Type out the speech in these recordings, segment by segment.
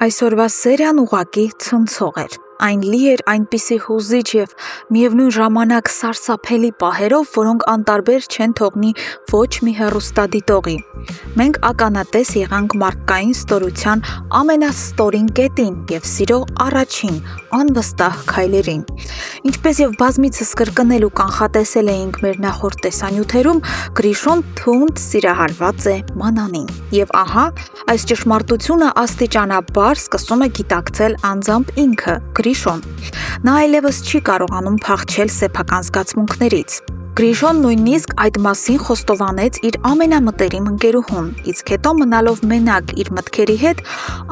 Այսօրվա սերիան ուղղակի ցնցող էր։ Այն լի էր այնպիսի հուզիչ և միևնույն ժամանակ սարսափելի պահերով, որոնք անտարբեր չեն թողնի ոչ մի հեռուստադիտողի։ Մենք ականատես եղանք մարդկային ստորության ամենաստորին կետին և սիրո առաջին անվստահ քայլերին։ Ինչպես և բազմիցս կրկնել ու կանխատեսել էինք մեր նախորդ տեսանյութերում, Գրիշոն թունդ սիրահարված է Մանանին։ Եվ ահա, այս ճշմարտությունը աստիճանաբար սկսում է գիտակցել անձամբ ինքը՝ Գրիշոն։ Նա այլևս չի կարողանում փախչել սեփական զգացմունքներից։ Գրիշոն նույնիսկ այդ մասին խոստովանեց իր ամենամտերիմ ընկերուհուն, իսկ հետո մնալով մենակ իր մտքերի հետ,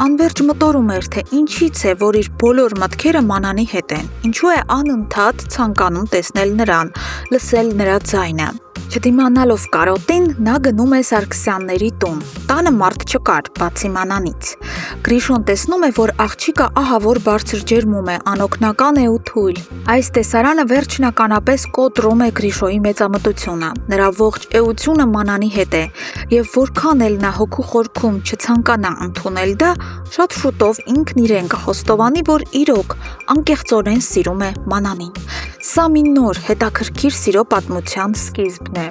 անվերջ մտորում էր, թե ինչից է, որ իր բոլոր մտքերը Մանանի հետ են, ինչու է անընդհատ ցանկանում տեսնել նրան, լսել նրա ձայնը։ Չդիմանալով կարոտին, նա գնում է Սարգսյանների տուն։ Տանը մարդ չկար, բացի Մանանից։ Գրիշոն տեսնում է, որ աղջիկը ահա որ բարձր ջերմում է, անօգնական է ու թույլ։ Այս տեսարանը վերջնականապես կոտրում է Գրիշոյի մեծամտությունը։ Նրա ողջ էությունը Մանանի հետ է, և որքան էլ նա հոգու խորքում չցանկանա ընդունել դա, շատ շուտով ինքն իրեն կխոստովանի, որ իրոք անկեղծորեն սիրում է Մանանին։ Սա մի նոր հետաքրքիր սիրո պատմության սկիզբն է։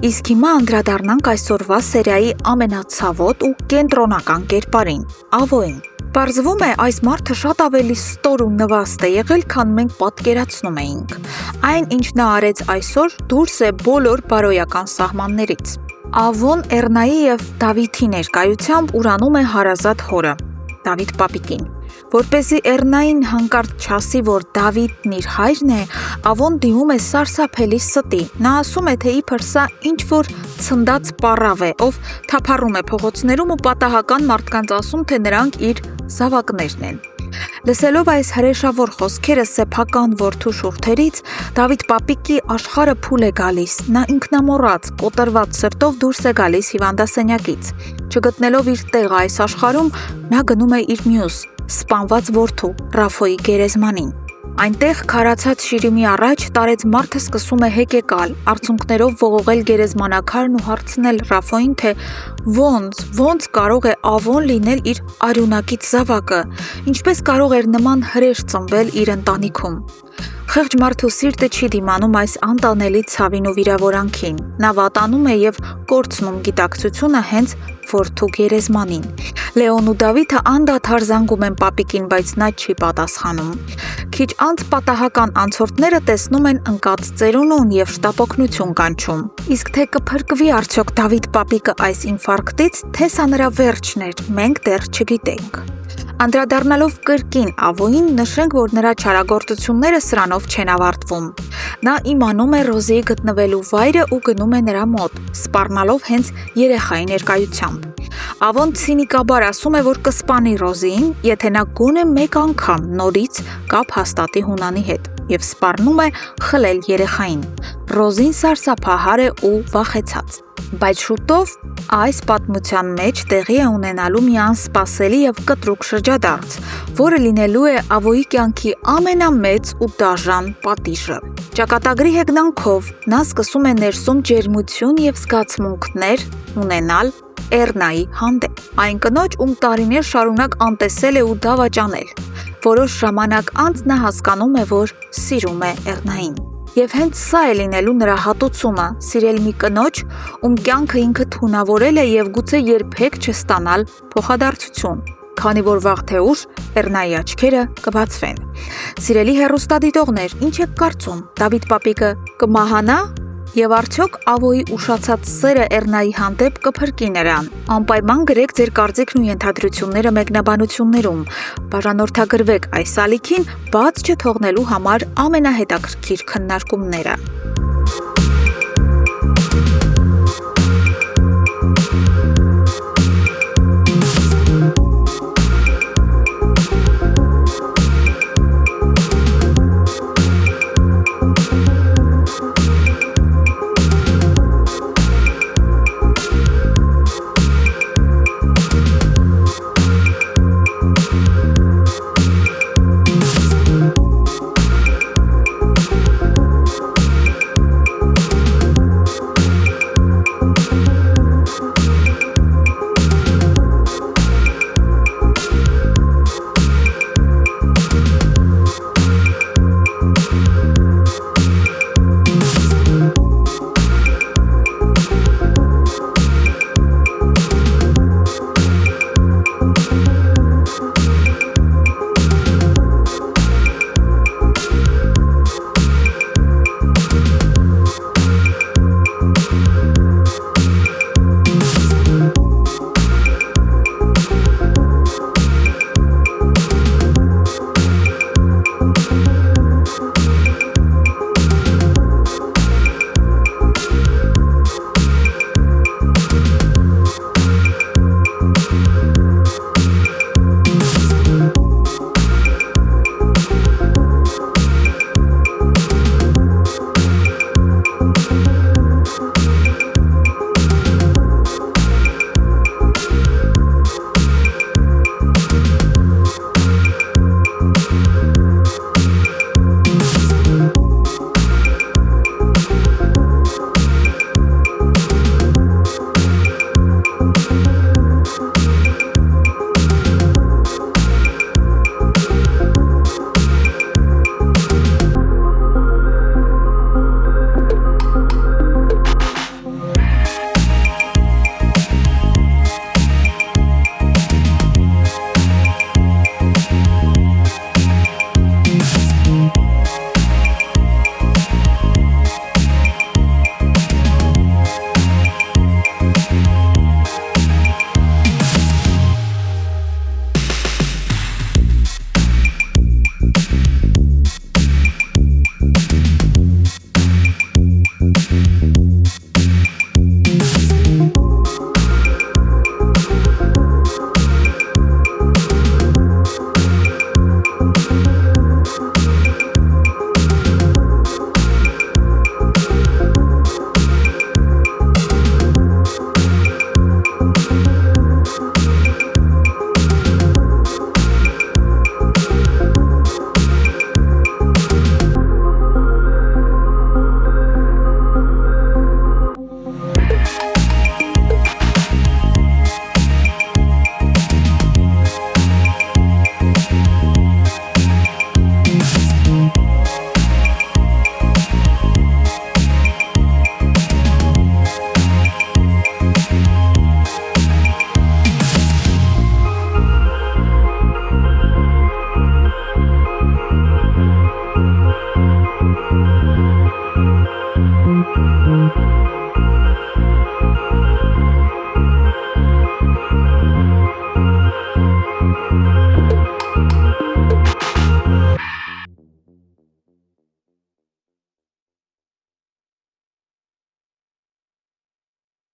Իսկ հիմա անդրադառնանք այսօրվա սերիայի ամենացավոտ ու կենտրոնական կերպարին՝ Ավոյին։ Պարզվում է, այս մարդը շատ ավելի ստոր ու նվաստ է եղել, քան մենք պատկերացնում էինք։ Այն, ինչ նա արեց այսօր, դուրս է բոլոր բարոյական սահմաններից։ Ավոն Էռնայի և Դավիթի ներկայությամբ ուրանում է հարազատ հորը՝ Դավիթ պապիկին։ Որպեսզի Էռնային հանկարծ չասի, որ Դավիթն իր հայրն է, Ավոն դիմում է սարսափելի ստի։ Նա ասում է, թե իբր սա ինչ-որ ցնդած պառավ է, ով թափառում է փողոցներում ու պատահական մարդկանց ասում, թե նրանք իր զավակներն են։ Լսելով այս հրեշավոր խոսքերը սեփական որդու շուրթերից, Դավիթ պապիկի աշխարհը փուլ է գալիս։ Նա ինքնամոռաց, կոտրված սրտով դուրս է գալիս հիվանդասենյակից։ Չգտնելով իր տեղը այս աշխարհում, նա գնում է իր մյուս սպանված որդու՝ Ռաֆոյի գերեզմանին։ Այնտեղ քարացած շիրիմի առաջ տարեց մարդը սկսում է հեկեկալ, արցունքներով ողողել գերեզմանակարն ու հարցնել Ռաֆոյին, թե ոնց կարող է Ավոն լինել իր արյունակից զավակը, ինչպես կարող էր նման հրեշ ծնվել իր ընտանիքում։ Խեղճ մարդու սիրտը չի դիմանում այս անտանելի ցավին ու վիրավորանքին։ Նա վատանում է և կորցնում գիտակցությունը հենց որդու գերեզմանին։ Լեոն ու Դավիթը անդադար զանգում են պապիկին, բայց նա չի պատասխանում։ Քիչ անց պատահական անցորդները տեսնում են ընկած ծերունուն և շտապօգնություն կանչում։ Իսկ թե կփրկվի արդյոք Դավիթ պապիկը այս ինֆարկտից, թե սա նրա վերջն էր, մենք դեռ չգիտենք։ Անդրադառնալով կրկին Ավոյին, նշենք, որ նրա չարագործությունները սրանով չեն ավարտվում։ Նա իմանում է Ռոզիի գտնվելու վայրը ու գնում է նրա մոտ, սպառնալով հենց երեխայի ներկայությամբ։ Ավոն ցինիկաբար ասում է, որ կսպանի Ռոզիին, եթե նա գոնե մեկ անգամ նորից կապ հաստատի Հունանի հետ, և սպառնում է խլել երեխային։ Ռոզին սարսափահար է ու վախեցած։ Բայց շուտով այս պատմության մեջ տեղի է ունենալու մի անսպասելի և կտրուկ շրջադարձ, որը լինելու է Ավոյի կյանքի ամենամեծ ու դաժան պատիժը։ Ճակատագրի հեգնանքով նա սկսում է ներսում ջերմություն և զգացմունքներ ունենալ Էռնայի հանդեպ, այն կնոջ, ում տարիներ շարունակ անտեսել է ու դավաճանել։ Որոշ ժամանակ անց նա հասկանում է, որ սիրում է Էռնային։ Եվ հենց սա է լինելու նրա հատուցումը՝ սիրել մի կնոջ, ում կյանքը ինքը թունավորել է և գուցե երբեք չստանալ փոխադարձություն, քանի որ վաղ թե ուշ Էռնայի աչքերը կբացվեն։ Սիրելի հեռուստադիտողներ, ինչ եք կարծում, Դավիթ պապիկը կմահանա։ Եվ արդյոք Ավոյի ուշացած սերը Էռնայի հանդեպ կփրկի նրան։ Անպայման գրեք ձեր կարծիքն ու ենթադրությունները մեկնաբանություններում։ Բաժանորդագրվեք այս ալիքին՝ բաց չթողնելու համար ամենահետաքրքիր քննարկումները։